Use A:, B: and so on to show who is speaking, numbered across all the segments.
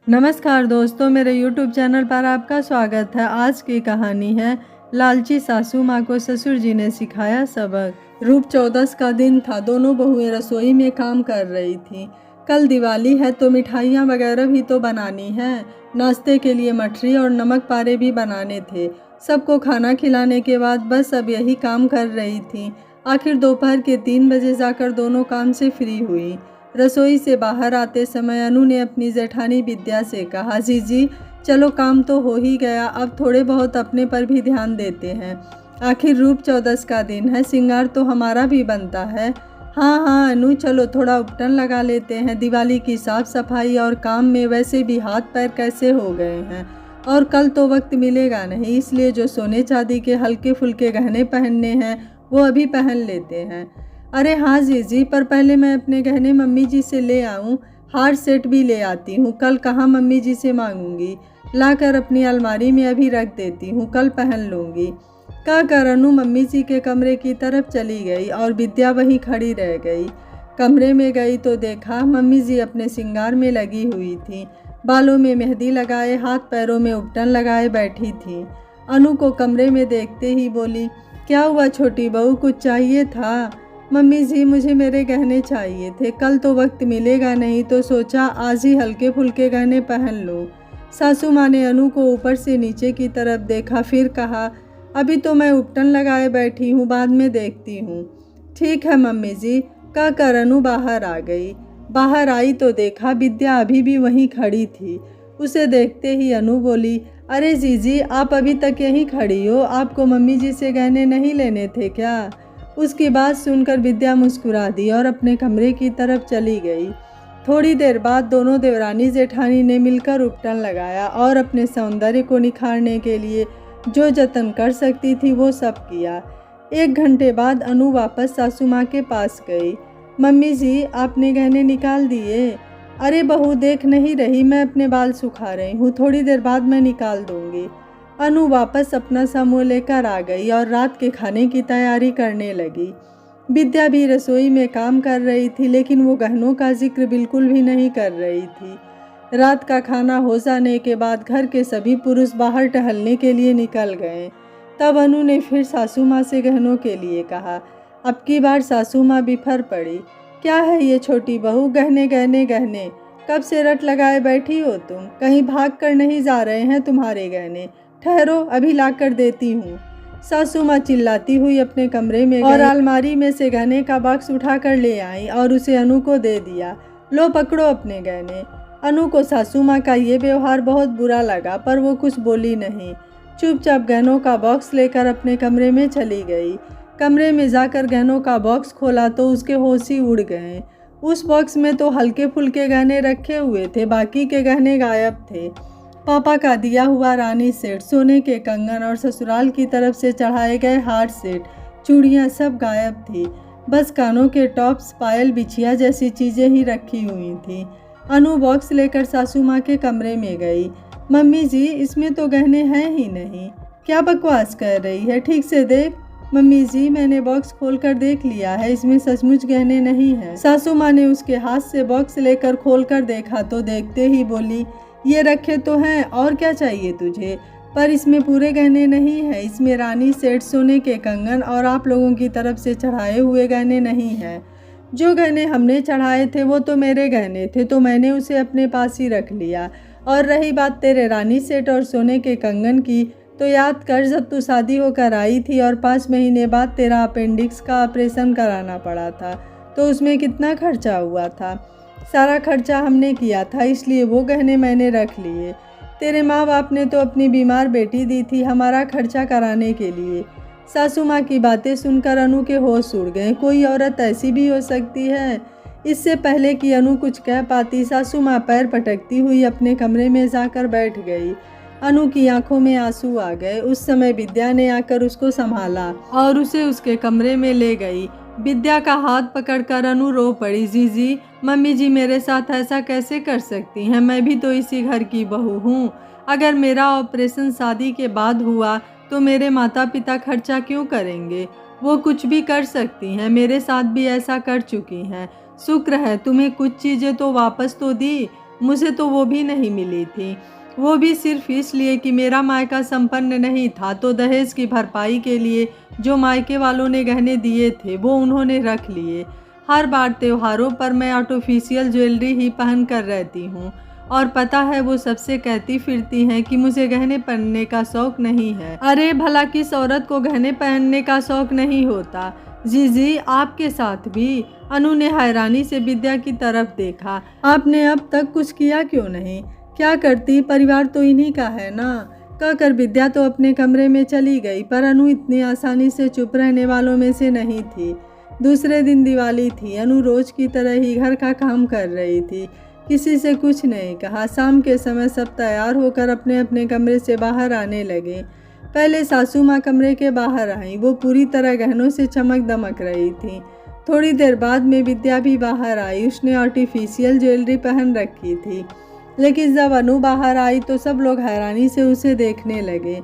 A: नमस्कार दोस्तों, मेरे YouTube चैनल पर आपका स्वागत है। आज की कहानी है लालची सासू माँ को ससुर जी ने सिखाया सबक। रूप चौदस का दिन था। दोनों बहुएं रसोई में काम कर रही थीं। कल दिवाली है तो मिठाइयाँ वगैरह भी तो बनानी है। नाश्ते के लिए मठरी और नमक पारे भी बनाने थे। सबको खाना खिलाने के बाद बस अब यही काम कर रही थी। आखिर दोपहर के 3 बजे जाकर दोनों काम से फ्री हुई। रसोई से बाहर आते समय अनु ने अपनी जेठानी विद्या से कहा, जीजी चलो काम तो हो ही गया, अब थोड़े बहुत अपने पर भी ध्यान देते हैं। आखिर रूप चौदस का दिन है, श्रृंगार तो हमारा भी बनता है। हाँ अनु, चलो थोड़ा उपटन लगा लेते हैं। दिवाली की साफ सफाई और काम में वैसे भी हाथ पैर कैसे हो गए हैं, और कल तो वक्त मिलेगा नहीं, इसलिए जो सोने चांदी के हल्के फुल्के गहने पहनने हैं वो अभी पहन लेते हैं। अरे हाँ जीजी, पर पहले मैं अपने गहने मम्मी जी से ले आऊँ। हार सेट भी ले आती हूँ, कल कहाँ मम्मी जी से मांगूंगी। लाकर अपनी अलमारी में अभी रख देती हूँ, कल पहन लूँगी। कहकर अनु मम्मी जी के कमरे की तरफ चली गई और विद्या वहीं खड़ी रह गई। कमरे में गई तो देखा मम्मी जी अपने श्रृंगार में लगी हुई थी। बालों में मेहंदी लगाए, हाथ पैरों में उपटन लगाए बैठी थी। अनु को कमरे में देखते ही बोली, क्या हुआ छोटी बहू, कुछ चाहिए था? मम्मी जी, मुझे मेरे गहने चाहिए थे, कल तो वक्त मिलेगा नहीं तो सोचा आज ही हल्के फुल्के गहने पहन लूँ। सासू माँ ने अनु को ऊपर से नीचे की तरफ देखा, फिर कहा, अभी तो मैं उपटन लगाए बैठी हूँ, बाद में देखती हूँ। ठीक है मम्मी जी, कहकर अनु बाहर आ गई। बाहर आई तो देखा विद्या अभी भी वहीं खड़ी थी। उसे देखते ही अनु बोली, अरे जीजी आप अभी तक यहीं खड़ी हो, आपको मम्मी जी से गहने नहीं लेने थे क्या? उसकी बात सुनकर विद्या मुस्कुरा दी और अपने कमरे की तरफ चली गई। थोड़ी देर बाद दोनों देवरानी जेठानी ने मिलकर उपटन लगाया और अपने सौंदर्य को निखारने के लिए जो जतन कर सकती थी वो सब किया। 1 घंटे बाद अनु वापस सासू माँ के पास गई। मम्मी जी, आपने गहने निकाल दिए? अरे बहू, देख नहीं रही, मैं अपने बाल सुखा रही हूँ, थोड़ी देर बाद मैं निकाल दूँगी। अनु वापस अपना समूह लेकर आ गई और रात के खाने की तैयारी करने लगी। विद्या भी रसोई में काम कर रही थी, लेकिन वो गहनों का जिक्र बिल्कुल भी नहीं कर रही थी। रात का खाना हो जाने के बाद घर के सभी पुरुष बाहर टहलने के लिए निकल गए। तब अनु ने फिर सासू माँ से गहनों के लिए कहा। अब की बार सासू माँ बिफर पड़ी। क्या है ये छोटी बहू, गहने गहने गहने, कब से रट लगाए बैठी हो तुम? कहीं भाग कर नहीं जा रहे हैं तुम्हारे गहने? ठहरो, अभी ला कर देती हूँ। सासू माँ चिल्लाती हुई अपने कमरे में और अलमारी में से गहने का बॉक्स उठाकर ले आई और उसे अनु को दे दिया। लो पकड़ो अपने गहने। अनु को सासू माँ का ये व्यवहार बहुत बुरा लगा, पर वो कुछ बोली नहीं। चुपचाप गहनों का बॉक्स लेकर अपने कमरे में चली गई। कमरे में जाकर गहनों का बॉक्स खोला तो उसके होश ही उड़ गए। उस बॉक्स में तो हल्के फुल्के गहने रखे हुए थे, बाकी के गहने गायब थे। पापा का दिया हुआ रानी सेट, सोने के कंगन और ससुराल की तरफ से चढ़ाए गए हार सेट, चूड़ियाँ सब गायब थी। बस कानों के टॉप्स, पायल, बिछिया जैसी चीज़ें ही रखी हुई थी। अनु बॉक्स लेकर सासू माँ के कमरे में गई। मम्मी जी, इसमें तो गहने हैं ही नहीं। क्या बकवास कर रही है, ठीक से देख। मम्मी जी, मैंने बॉक्स खोलकर देख लिया है, इसमें सचमुच गहने नहीं हैं। सासू माँ ने उसके हाथ से बॉक्स लेकर खोलकर देखा तो देखते ही बोली, ये रखे तो हैं, और क्या चाहिए तुझे? पर इसमें पूरे गहने नहीं हैं। इसमें रानी सेट, सोने के कंगन और आप लोगों की तरफ से चढ़ाए हुए गहने नहीं हैं। जो गहने हमने चढ़ाए थे वो तो मेरे गहने थे, तो मैंने उसे अपने पास ही रख लिया। और रही बात तेरे रानी सेट और सोने के कंगन की, तो याद कर जब तू शादी होकर आई थी और 5 महीने बाद तेरा अपेंडिक्स का ऑपरेशन कराना पड़ा था, तो उसमें कितना खर्चा हुआ था? सारा खर्चा हमने किया था, इसलिए वो गहने मैंने रख लिए। तेरे माँ बाप ने तो अपनी बीमार बेटी दी थी हमारा खर्चा कराने के लिए। सासू माँ की बातें सुनकर अनु के होश उड़ गए। कोई औरत ऐसी भी हो सकती है? इससे पहले कि अनु कुछ कह पाती, सासू माँ पैर पटकती हुई अपने कमरे में जाकर बैठ गई। अनु की आंखों में आंसू आ गए। उस समय विद्या ने आकर उसको संभाला और उसे उसके कमरे में ले गई। विद्या का हाथ पकड़कर अनु रो पड़ी। जीजी, मम्मी जी मेरे साथ ऐसा कैसे कर सकती हैं? मैं भी तो इसी घर की बहू हूँ। अगर मेरा ऑपरेशन शादी के बाद हुआ तो मेरे माता पिता खर्चा क्यों करेंगे? वो कुछ भी कर सकती हैं, मेरे साथ भी ऐसा कर चुकी हैं। शुक्र है तुम्हें कुछ चीज़ें तो वापस तो दी। मुझे तो वो भी नहीं मिली थी, वो भी सिर्फ इसलिए कि मेरा मायका संपन्न नहीं था, तो दहेज की भरपाई के लिए जो मायके वालों ने गहने दिए थे वो उन्होंने रख लिए। हर बार त्योहारों पर मैं आर्टिफिशियल ज्वेलरी ही पहन कर रहती हूँ और पता है वो सबसे कहती फिरती हैं कि मुझे गहने पहनने का शौक नहीं है। अरे भला किस औरत को गहने पहनने का शौक नहीं होता? जी आपके साथ भी? अनु ने हैरानी से विद्या की तरफ देखा। आपने अब तक कुछ किया क्यों नहीं? क्या करती, परिवार तो इन्हीं का है ना। कहकर विद्या तो अपने कमरे में चली गई, पर अनु इतनी आसानी से चुप रहने वालों में से नहीं थी। दूसरे दिन दिवाली थी। अनु रोज की तरह ही घर का काम कर रही थी, किसी से कुछ नहीं कहा। शाम के समय सब तैयार होकर अपने अपने कमरे से बाहर आने लगे। पहले सासू माँ कमरे के बाहर आई, वो पूरी तरह गहनों से चमक दमक रही थी। थोड़ी देर बाद में विद्या भी बाहर आई। उसने आर्टिफिशियल ज्वेलरी पहन रखी थी, लेकिन जब अनु बाहर आई तो सब लोग हैरानी से उसे देखने लगे।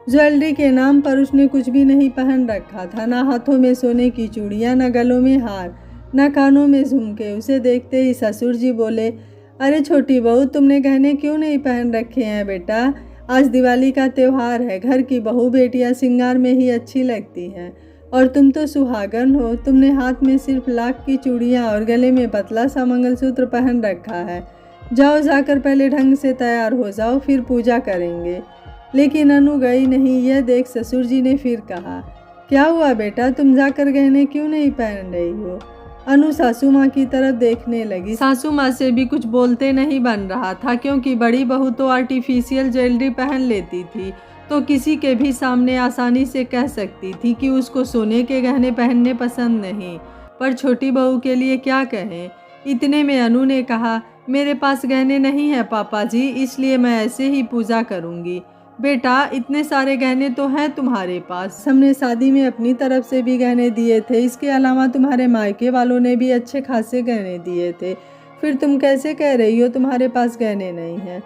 A: ज्वेलरी के नाम पर उसने कुछ भी नहीं पहन रखा था, ना हाथों में सोने की चूड़ियाँ, ना गलों में हार, ना कानों में झुमके। उसे देखते ही ससुर जी बोले, अरे छोटी बहू, तुमने गहने क्यों नहीं पहन रखे हैं बेटा? आज दिवाली का त्यौहार है, घर की बहू बेटियां श्रृंगार में ही अच्छी लगती हैं, और तुम तो सुहागन हो। तुमने हाथ में सिर्फ लाख की चूड़ियाँ और गले में पतला सा मंगलसूत्र पहन रखा है। जाओ, जाकर पहले ढंग से तैयार हो जाओ, फिर पूजा करेंगे। लेकिन अनु गई नहीं। यह देख ससुर जी ने फिर कहा, क्या हुआ बेटा, तुम जाकर गहने क्यों नहीं पहन रही हो? अनु सासू माँ की तरफ देखने लगी। सासू माँ से भी कुछ बोलते नहीं बन रहा था, क्योंकि बड़ी बहू तो आर्टिफिशियल ज्वेलरी पहन लेती थी, तो किसी के भी सामने आसानी से कह सकती थी कि उसको सोने के गहने पहनने पसंद नहीं। पर छोटी बहू के लिए क्या कहें? इतने में अनु ने कहा, मेरे पास गहने नहीं है पापा जी, इसलिए मैं ऐसे ही पूजा करूँगी। बेटा, इतने सारे गहने तो हैं तुम्हारे पास। हमने शादी में अपनी तरफ से भी गहने दिए थे, इसके अलावा तुम्हारे मायके वालों ने भी अच्छे खासे गहने दिए थे। फिर तुम कैसे कह रही हो तुम्हारे पास गहने नहीं हैं?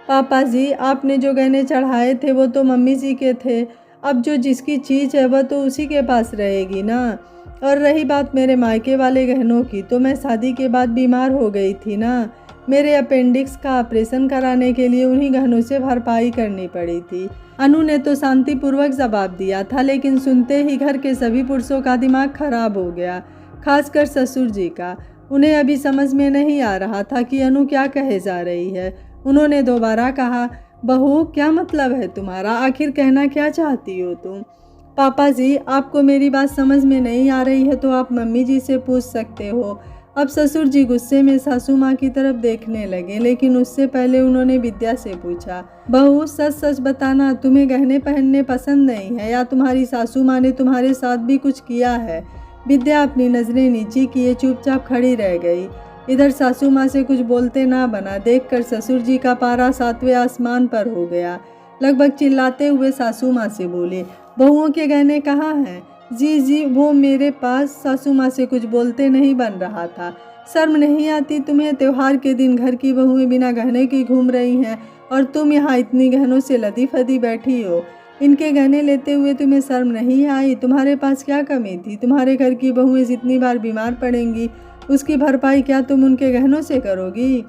A: पापा जी, आपने जो गहने चढ़ाए थे वो तो मम्मी जी के थे। अब जो जिसकी चीज़ है वह तो उसी के पास रहेगी ना। और रही बात मेरे मायके वाले गहनों की, तो मैं शादी के बाद बीमार हो गई थी ना। मेरे अपेंडिक्स का ऑपरेशन कराने के लिए उन्हीं गहनों से भरपाई करनी पड़ी थी। अनु ने तो शांतिपूर्वक जवाब दिया था, लेकिन सुनते ही घर के सभी पुरुषों का दिमाग खराब हो गया, खासकर ससुर जी का। उन्हें अभी समझ में नहीं आ रहा था कि अनु क्या कहे जा रही है। उन्होंने दोबारा कहा, बहू, क्या मतलब है तुम्हारा? आखिर कहना क्या चाहती हो तुम? पापा जी, आपको मेरी बात समझ में नहीं आ रही है तो आप मम्मी जी से पूछ सकते हो। अब ससुर जी गुस्से में सासू माँ की तरफ देखने लगे, लेकिन उससे पहले उन्होंने विद्या से पूछा, बहू, सच सच बताना, तुम्हें गहने पहनने पसंद नहीं है या तुम्हारी सासू माँ ने तुम्हारे साथ भी कुछ किया है? विद्या अपनी नज़रें नीची किए चुपचाप खड़ी रह गई। इधर सासू माँ से कुछ बोलते ना बना। देखकर ससुर जी का पारा 7वें आसमान पर हो गया। लगभग चिल्लाते हुए सासू माँ से बोले, बहुओं के गहने कहाँ हैं? जी वो मेरे पास। सासू माँ से कुछ बोलते नहीं बन रहा था। शर्म नहीं आती तुम्हें? त्योहार के दिन घर की बहुएं बिना गहने की घूम रही हैं और तुम यहाँ इतनी गहनों से लदी फदी बैठी हो। इनके गहने लेते हुए तुम्हें शर्म नहीं आई? तुम्हारे पास क्या कमी थी? तुम्हारे घर की बहुएं जितनी बार बीमार पड़ेंगी उसकी भरपाई क्या तुम उनके गहनों से करोगी?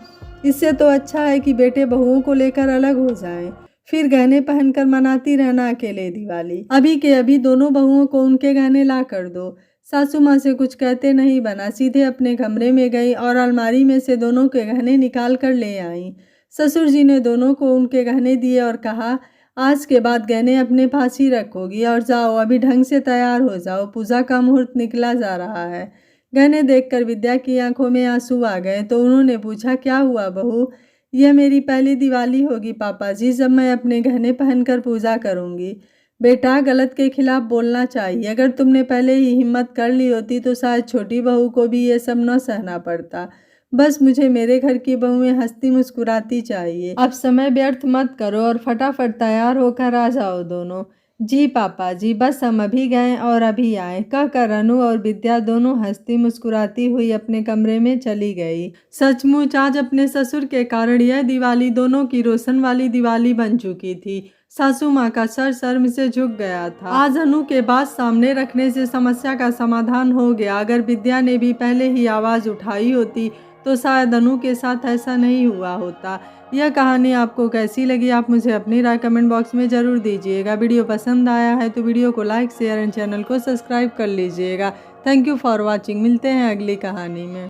A: इससे तो अच्छा है कि बेटे बहुओं को लेकर अलग हो जाएं, फिर गहने पहनकर मनाती रहना अकेले दिवाली। अभी के अभी दोनों बहुओं को उनके गहने ला कर दो। सासू माँ से कुछ कहते नहीं बना, सीधे अपने कमरे में गई और अलमारी में से दोनों के गहने निकाल कर ले आई। ससुर जी ने दोनों को उनके गहने दिए और कहा, आज के बाद गहने अपने पास ही रखोगी और जाओ, अभी ढंग से तैयार हो जाओ, पूजा का मुहूर्त निकला जा रहा है। गहने देखकर विद्या की आंखों में आंसू आ गए, तो उन्होंने पूछा, क्या हुआ बहू? यह मेरी पहली दिवाली होगी पापा जी, जब मैं अपने गहने पहनकर पूजा करूंगी। बेटा, गलत के खिलाफ बोलना चाहिए। अगर तुमने पहले ही हिम्मत कर ली होती तो शायद छोटी बहू को भी ये सब न सहना पड़ता। बस मुझे मेरे घर की बहुएं हंसती मुस्कुराती चाहिए। अब समय व्यर्थ मत करो और फटाफट तैयार होकर आ जाओ दोनों। जी पापा जी, बस हम अभी गए और अभी आए, कहकर अनु और विद्या दोनों हंसती मुस्कुराती हुई अपने कमरे में चली गई। सचमुच आज अपने ससुर के कारण यह दिवाली दोनों की रोशन वाली दिवाली बन चुकी थी। सासू माँ का सर शर्म से झुक गया था। आज अनु के बात सामने रखने से समस्या का समाधान हो गया। अगर विद्या ने भी पहले ही आवाज उठाई होती तो शायद अनु के साथ ऐसा नहीं हुआ होता। यह कहानी आपको कैसी लगी आप मुझे अपनी राय कमेंट बॉक्स में ज़रूर दीजिएगा। वीडियो पसंद आया है तो वीडियो को लाइक शेयर एंड चैनल को सब्सक्राइब कर लीजिएगा। Thank you for watching. मिलते हैं अगली कहानी में।